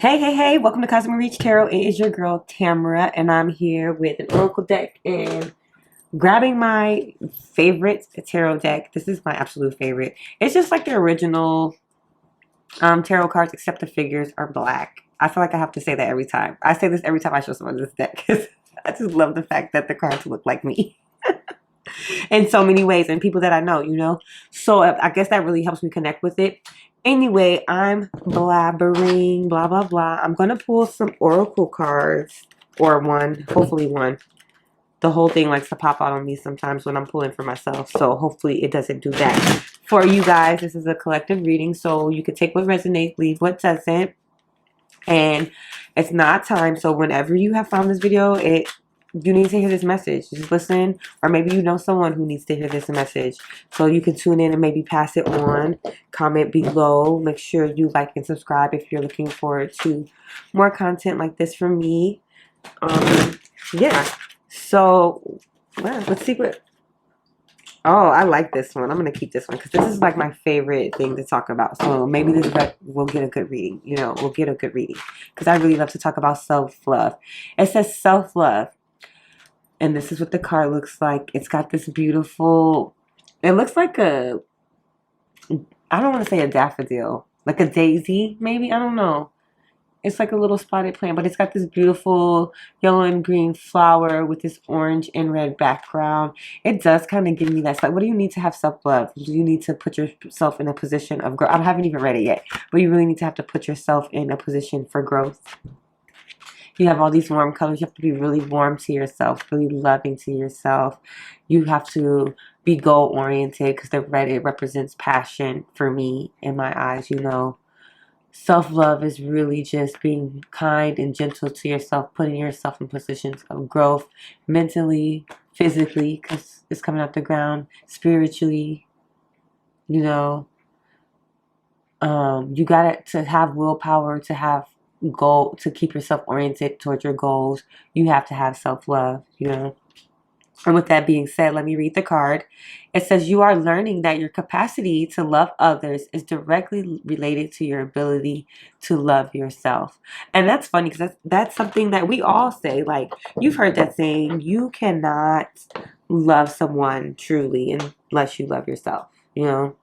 Hey, welcome to Cosmic Reach Tarot. It is your girl Tamara, and I'm here with an Oracle deck and grabbing my favorite tarot deck. This is my absolute favorite. It's just like the original tarot cards, except the figures are black. I feel like I have to say that every time. I say this every time I show someone this deck because I just love the fact that the cards look like me in so many ways, and people that I know. So I guess that really helps me connect with it. Anyway, I'm blabbering, blah, blah, blah. I'm going to pull some oracle cards, or one, hopefully one. The whole thing likes to pop out on me sometimes when I'm pulling for myself, so hopefully it doesn't do that. For you guys, this is a collective reading, so you can take what resonates, leave what doesn't, and it's not time. So whenever you have found this video, you need to hear this message. Just listen, or maybe you know someone who needs to hear this message. So you can tune in and maybe pass it on. Comment below. Make sure you like and subscribe if you're looking forward to more content like this from me. Yeah. So, well, let's see what... Oh, I like this one. I'm going to keep this one because this is like my favorite thing to talk about. So maybe this will get a good reading. We'll get a good reading because I really love to talk about self-love. It says self-love. And this is what the card looks like. It's got this beautiful, it looks like I don't want to say a daffodil, like a daisy, maybe, I don't know. It's like a little spotted plant, but it's got this beautiful yellow and green flower with this orange and red background. It does kind of give me that. Like, what do you need to have self-love? You need to put yourself in a position of growth. I haven't even read it yet, but you really need to have to put yourself in a position for growth. You have all these warm colors. You have to be really warm to yourself, really loving to yourself. You have to be goal-oriented because the red, it represents passion for me in my eyes, Self-love is really just being kind and gentle to yourself, putting yourself in positions of growth mentally, physically, because it's coming out the ground, spiritually, you got to have willpower to have goal, to keep yourself oriented towards your goals. You have to have self-love, And with that being said, let me read the card. It says you are learning that your capacity to love others is directly related to your ability to love yourself. And that's funny because that's something that we all say. Like, you've heard that saying, you cannot love someone truly unless you love yourself, You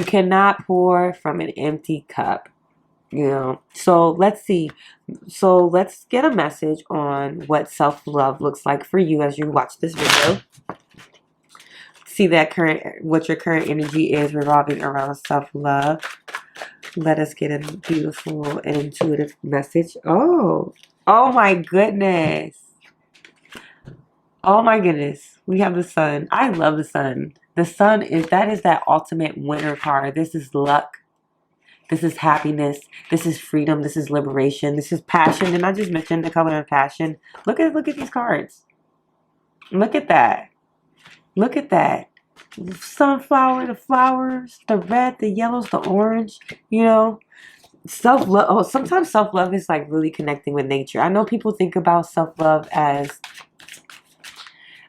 cannot pour from an empty cup. So let's see. So let's get a message on what self-love looks like for you as you watch this video. See what your current energy is revolving around self-love. Let us get a beautiful and intuitive message. Oh my goodness. Oh my goodness. We have the sun. I love the sun. The sun is that ultimate winner card. This is luck. This is happiness. This is freedom. This is liberation. This is passion. Didn't I just mention the color of passion? Look at these cards. Look at that. Look at that. Sunflower, the flowers, the red, the yellows, the orange. Self-love. Oh, sometimes self-love is like really connecting with nature. I know people think about self-love as...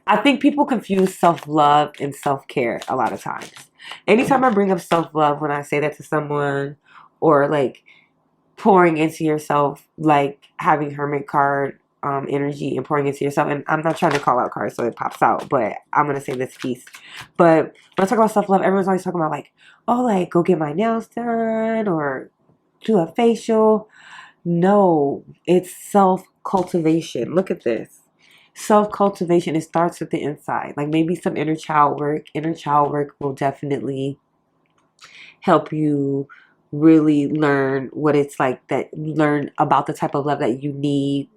I think people confuse self-love and self-care a lot of times. Anytime I bring up self-love, when I say that to someone, or like pouring into yourself, like having hermit card energy and pouring into yourself, and I'm not trying to call out cards so it pops out, but I'm going to say this piece. But when I talk about self-love, everyone's always talking about like, oh, like go get my nails done or do a facial. No, it's self-cultivation. Look at this. Self-cultivation, it starts with the inside. Like maybe some inner child work. Inner child work will definitely help you really learn what it's like, learn about the type of love that you need.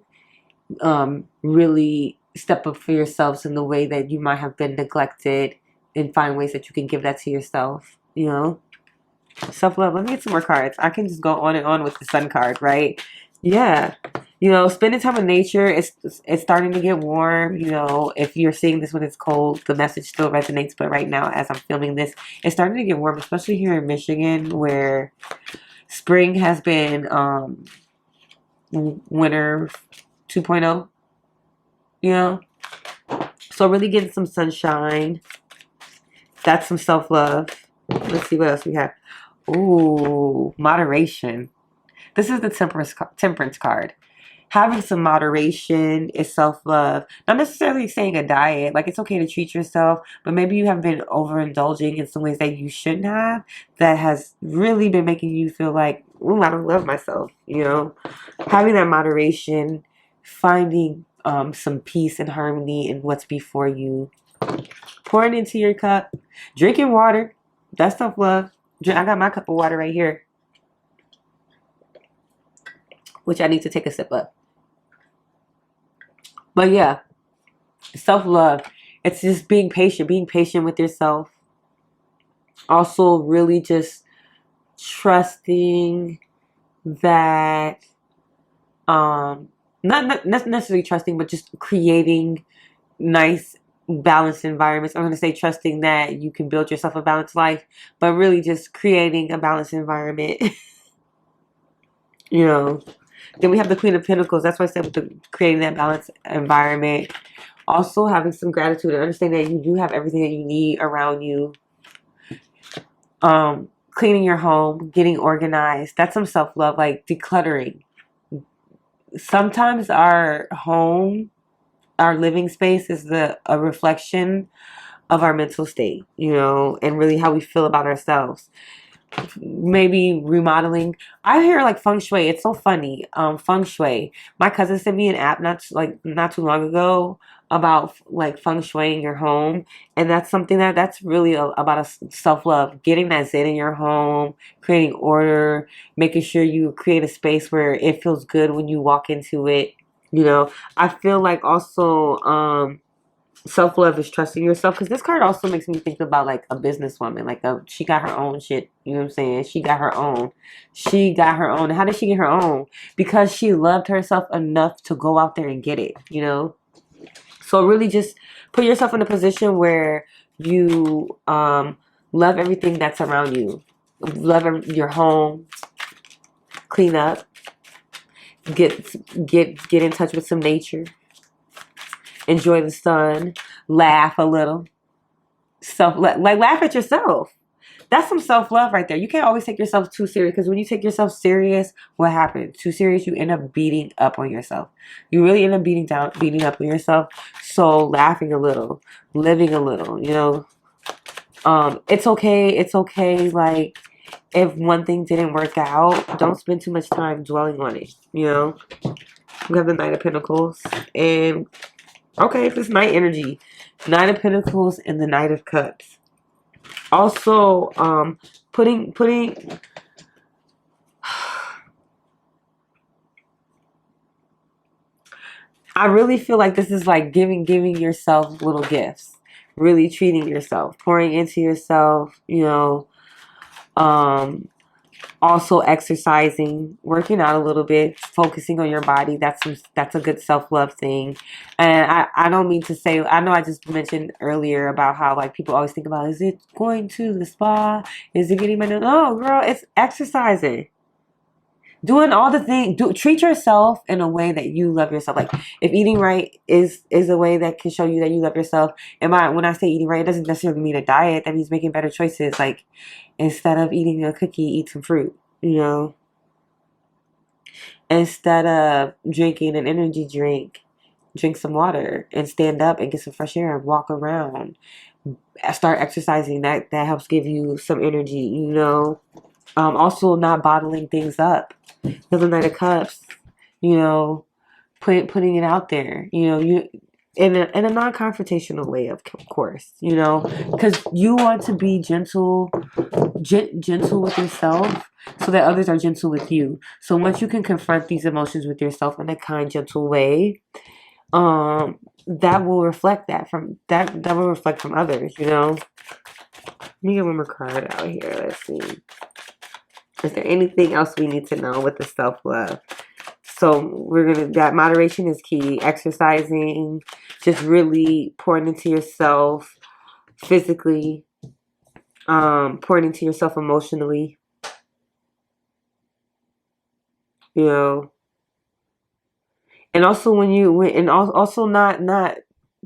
Really step up for yourselves in the way that you might have been neglected and find ways that you can give that to yourself, Self-love. Let me get some more cards. I can just go on and on with the sun card, right? Yeah. Spending time in nature, it's starting to get warm. If you're seeing this when it's cold, the message still resonates. But right now, as I'm filming this, it's starting to get warm, especially here in Michigan, where spring has been winter 2.0, So really getting some sunshine. That's some self-love. Let's see what else we have. Ooh, moderation. This is the temperance card. Having some moderation is self-love. Not necessarily saying a diet. Like, it's okay to treat yourself, but maybe you have been overindulging in some ways that you shouldn't have, that has really been making you feel like, ooh, I don't love myself, you know? Having that moderation, finding some peace and harmony in what's before you, pouring into your cup, drinking water. That's self-love. I got my cup of water right here, which I need to take a sip of. But yeah, self-love. It's just being patient with yourself. Also, really just trusting that, not necessarily trusting, but just creating nice, balanced environments. I'm going to say trusting that you can build yourself a balanced life, but really just creating a balanced environment. You know. Then we have the Queen of Pentacles. That's why I said with the creating that balanced environment. Also having some gratitude and understanding that you do have everything that you need around you. Cleaning your home, getting organized. That's some self-love, like decluttering. Sometimes our home, our living space is a reflection of our mental state, you know, and really how we feel about ourselves. Maybe remodeling. I hear like feng shui. It's so funny. Feng shui. My cousin sent me an app not too long ago about like feng shuiing your home, and that's something that's really about a self-love, getting that zen in your home, creating order, making sure you create a space where it feels good when you walk into it. You know, I feel like also self-love is trusting yourself, because this card also makes me think about like a businesswoman, like she got her own shit, you know what I'm saying? She got her own. How did she get her own? Because she loved herself enough to go out there and get it, you know? So really just put yourself in a position where you love everything that's around you. Love your home. Clean up. Get in touch with some nature. Enjoy the sun. Laugh a little. Laugh at yourself. That's some self-love right there. You can't always take yourself too serious, because when you take yourself serious, what happens? Too serious, you end up beating up on yourself. You really end up beating up on yourself. So laughing a little, living a little, you know. It's okay. It's okay. Like, if one thing didn't work out, don't spend too much time dwelling on it, you know. We have the Knight of Pentacles, and okay, this Knight energy. Knight of Pentacles and the Knight of Cups. Also, putting I really feel like this is like giving yourself little gifts. Really treating yourself, pouring into yourself, you know. Also exercising, working out a little bit, focusing on your body. That's a good self-love thing. And I don't mean to say, I know I just mentioned earlier about how like people always think about, is it going to the spa? Is it getting my nose? No, girl, it's exercising. Doing all the things. Treat yourself in a way that you love yourself. Like, if eating right is a way that can show you that you love yourself. And when I say eating right, it doesn't necessarily mean a diet. That means making better choices. Like, instead of eating a cookie, eat some fruit, you know. Instead of drinking an energy drink, drink some water and stand up and get some fresh air and walk around. Start exercising. That helps give you some energy, you know. Also, not bottling things up. The Knight of Cups, you know, putting it out there, you know, you in a non-confrontational way, of course, you know, because you want to be gentle with yourself, so that others are gentle with you. So once you can confront these emotions with yourself in a kind, gentle way, that will reflect from others, you know. Let me get one more card out here. Let's see. Is there anything else we need to know with the self-love? So that moderation is key. Exercising, just really pouring into yourself physically, pouring into yourself emotionally, you know. And also also not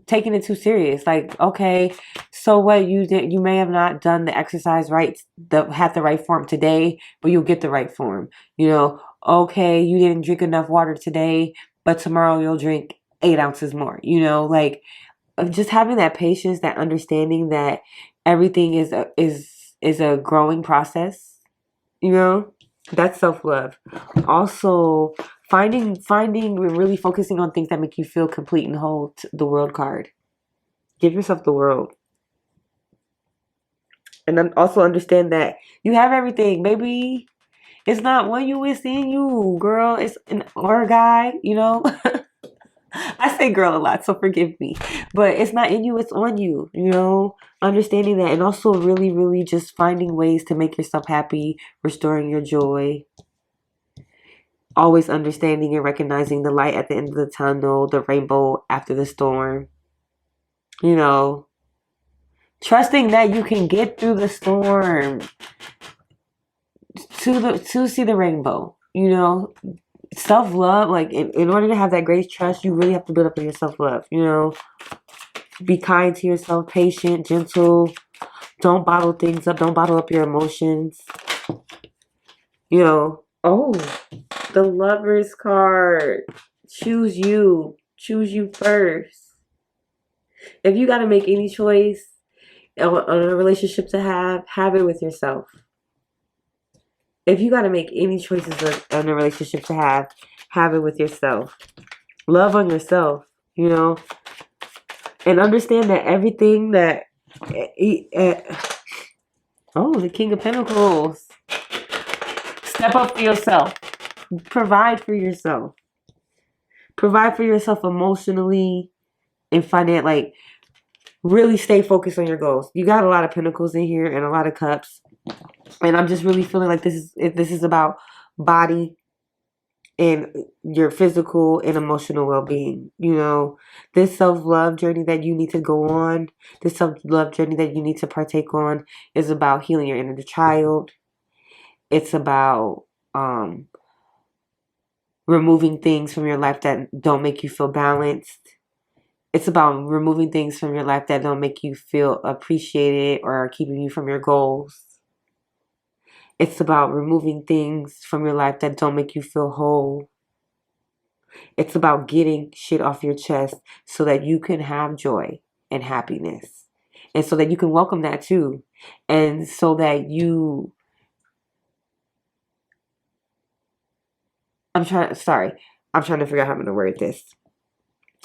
taking it too serious. Like, okay, so what, you may have not done the exercise right, had the right form today, but you'll get the right form, you know. Okay, you didn't drink enough water today, but tomorrow you'll drink 8 ounces more. Like of just having that patience, that understanding that everything is a growing process. You know, that's self love. Also, finding really focusing on things that make you feel complete and whole. The world card. Give yourself the world. And then also understand that you have everything. Maybe it's not one you, it's in you, girl. It's an or guy. I say girl a lot, so forgive me. But it's not in you, it's on you. Understanding that, and also really, really just finding ways to make yourself happy, restoring your joy. Always understanding and recognizing the light at the end of the tunnel, the rainbow after the storm. You know, trusting that you can get through the storm to see the rainbow. Self love, like in order to have that great trust, you really have to build up on your self love. Be kind to yourself, patient, gentle. Don't bottle things up. Don't bottle up your emotions. Oh, the Lover's card. Choose you. Choose you first. If you got to make any choice on a relationship to have it with yourself. If you got to make any choices on a relationship to have it with yourself. Love on yourself, and understand that everything that. Oh, the King of Pentacles. Step up for yourself. Provide for yourself. Provide for yourself emotionally and like really stay focused on your goals. You got a lot of pentacles in here and a lot of cups. And I'm just really feeling like this is about body and your physical and emotional well-being. This self-love journey that you need to go on, this self-love journey that you need to partake on is about healing your inner child. It's about removing things from your life that don't make you feel balanced. It's about removing things from your life that don't make you feel appreciated or are keeping you from your goals. It's about removing things from your life that don't make you feel whole. It's about getting shit off your chest so that you can have joy and happiness. And so that you can welcome that too. And so that I'm trying to figure out how I'm going to word this.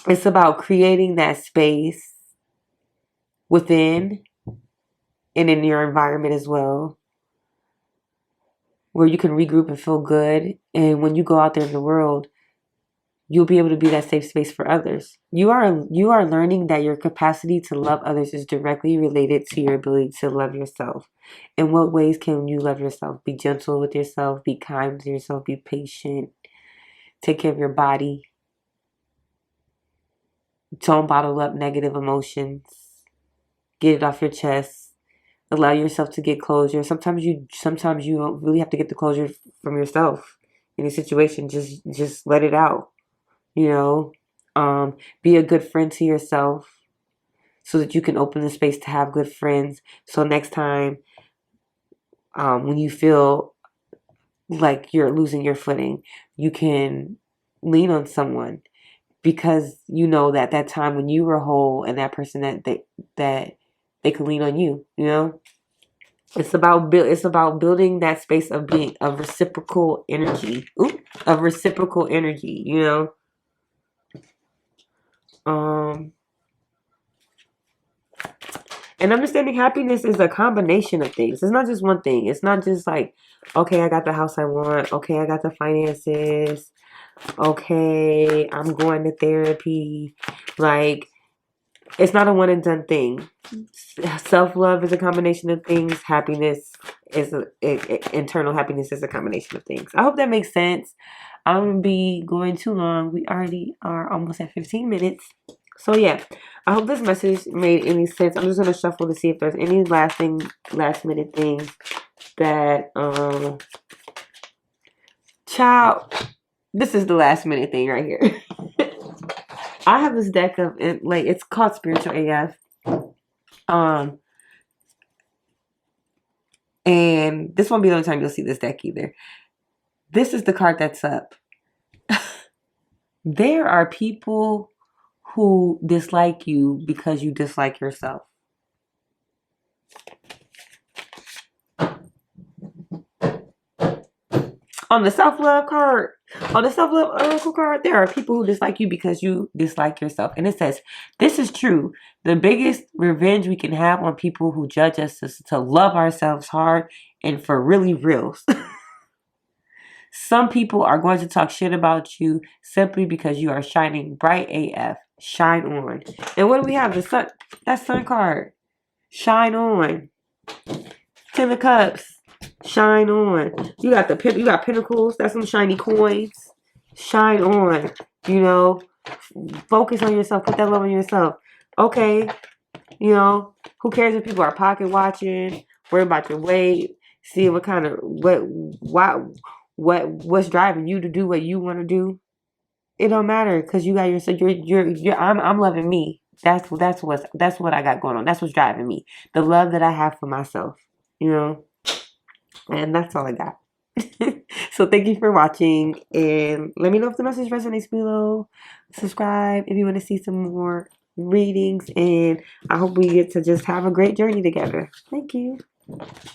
It's about creating that space within and in your environment as well, where you can regroup and feel good. And when you go out there in the world, you'll be able to be that safe space for others. You are learning that your capacity to love others is directly related to your ability to love yourself. In what ways can you love yourself? Be gentle with yourself, be kind to yourself, be patient, take care of your body. Don't bottle up negative emotions. Get it off your chest. Allow yourself to get closure. Sometimes you don't really have to get the closure from yourself in a situation. Just let it out. Be a good friend to yourself so that you can open the space to have good friends. So next time, when you feel like you're losing your footing, you can lean on someone, because you know that time when you were whole and that person that they could lean on you. It's about building that space of being of reciprocal energy. Of reciprocal energy. And understanding happiness is a combination of things. It's not just one thing. It's not just like, okay, I got the house I want. Okay, I got the finances. Okay, I'm going to therapy. Like, it's not a one and done thing. Self-love is a combination of things. Happiness is internal happiness is a combination of things. I hope that makes sense. I don't want to be going too long. We already are almost at 15 minutes. So yeah, I hope this message made any sense. I'm just going to shuffle to see if there's any last minute things that, child, this is the last minute thing right here. I have this deck of, it's called Spiritual AF. And this won't be the only time you'll see this deck either. This is the card that's up. There are people who dislike you because you dislike yourself. On the self-love card, on the self-love oracle card, there are people who dislike you because you dislike yourself. And it says, this is true. The biggest revenge we can have on people who judge us is to love ourselves hard and for really reals. Some people are going to talk shit about you simply because you are shining bright AF. Shine on. And what do we have? The sun. That sun card. Shine on. Ten of Cups. Shine on. You got Pentacles. That's some shiny coins. Shine on. You know, focus on yourself. Put that love on yourself. Okay. You know, who cares if people are pocket watching? Worry about your weight. See what kind of what's driving you to do what you want to do. It don't matter because you got yourself. I'm loving me. That's what I got going on. That's what's driving me. The love that I have for myself. You know. And that's all I got. So thank you for watching. And let me know if the message resonates below. Subscribe if you want to see some more readings. And I hope we get to just have a great journey together. Thank you.